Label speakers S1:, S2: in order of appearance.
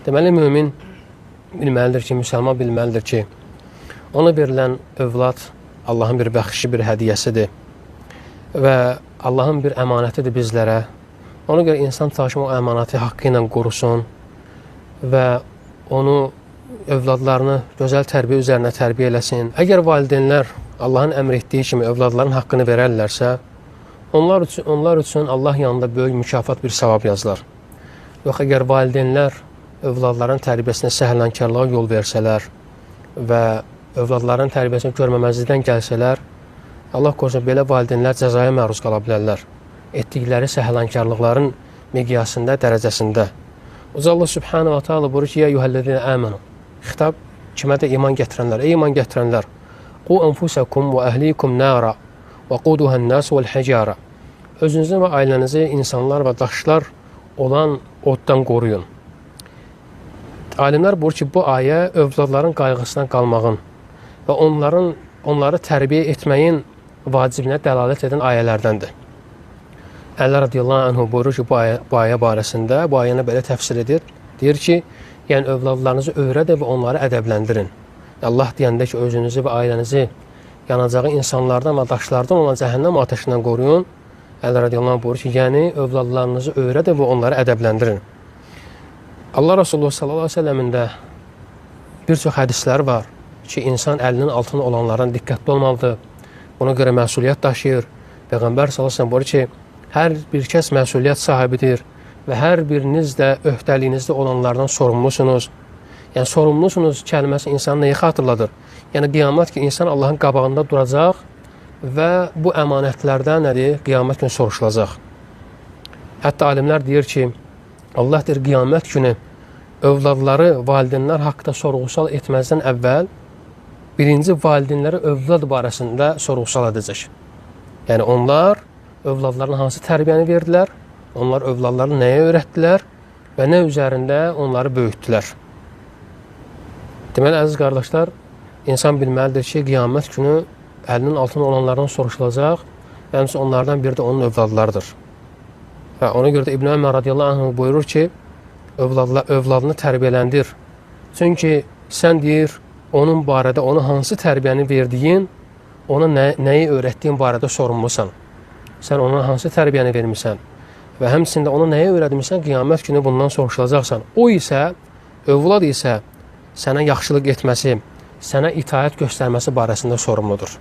S1: Deməli, mümin bilməlidir ki, müsəlman bilməlidir ki, ona verilən övlad Allahın bir bəxşişi, bir hədiyyəsidir və Allahın bir əmanətidir bizlərə. Ona görə insan çalışma o əmanəti haqqı ilə qorusun və onu, övladlarını gözəl tərbiyə üzərinə tərbiyə eləsin. Əgər valideynlər Allahın əmr etdiyi kimi övladların haqqını verərlərsə, onlar üçün Allah yanında böyük mükafat bir savab yazılar. Yox, əgər valideynlər övladların tərbiyəsinə səhlənkarlığa yol versələr və övladların tərbiyəsini görməməzlikdən gəlsələr, Allah qorusun, belə valideynlər cəzaya məruz qala bilərlər. Etdikləri səhlənkarlıqların miqyasında, dərəcəsində. Uca Allah Subhanahu wa ta'ala buyurur ki, ya eyyuhellezine amanu. Xitab kimə də iman gətirənlər? Ey iman gətirənlər! Qu anfusakum və əhlikum nara və quduhan-nas vəl-hicara. Özünüzü və ailənizi insanlar və daşlar olan oddan qoruyun. Alimlər buyurur ki, bu ayə övladların qayğısına qalmağın və onları tərbiyə etməyin vacibinə dəlalət edən ayələrdəndir. Əli radiyallahu anhu buyurur ki, bu ayə barəsində, bu ayəni belə təfsir edir. Deyir ki, yəni övladlarınızı öyrədin və onları ədəbləndirin. Allah deyəndə ki, özünüzü və ailənizi yanacağı insanlardan və daşlardan olan cəhənnəm ateşindən qoruyun. Əli radiyallahu anh buyurur ki, yəni övladlarınızı öyrədin və onları ədəbləndirin. Allah Resulullah sallallahu aleyhi ve sellemində bir çox hədislər var ki, insan əlinin altında olanlardan diqqətli olmalıdır. Buna görə məsuliyyət daşıyır. Peyğəmbər sallallahu aleyhi ve sellem buyurur ki, hər bir kəs məsuliyyət sahibidir və hər biriniz də öhdəliyinizdə olanlardan sorumlusunuz. Yəni, sorumlusunuz kəlməsi insanı nəyi xatırladır? Yəni, qiyamət ki, insan Allahın qabağında duracaq və bu əmanətlərdən qiyamət günü soruşulacaq. Hətta alimlər deyir ki, Allah deyir, qiyamət günü övladları valideynlər haqqında sorğusal etməzdən əvvəl birinci valideynləri övlad barəsində sorğusal edəcək. Yəni, onlar övladlarına hansı tərbiyəni verdilər, onlar övladlarını nəyə öyrətdilər və nə üzərində onları böyütdülər. Deməli, əziz qardaşlar, insan bilməlidir ki, qiyamət günü əlinin altında olanlardan soruşulacaq və həmçinin onlardan biri də onun övladlarıdır. Və ona görə də İbn Ömər radiyallahu anh buyurur ki, övladını tərbiyələndir. Çünki sən deyir, onun barədə, ona hansı tərbiyəni verdiyin, ona nəyi öyrətdiyin barədə sorumlusan. Sən ona hansı tərbiyəni vermirsən və həmçində ona nəyə öyrətmirsən, qiyamət günü bundan soruşulacaqsan. O isə, övlad isə sənə yaxşılıq etməsi, sənə itaət göstərməsi barəsində sorumludur.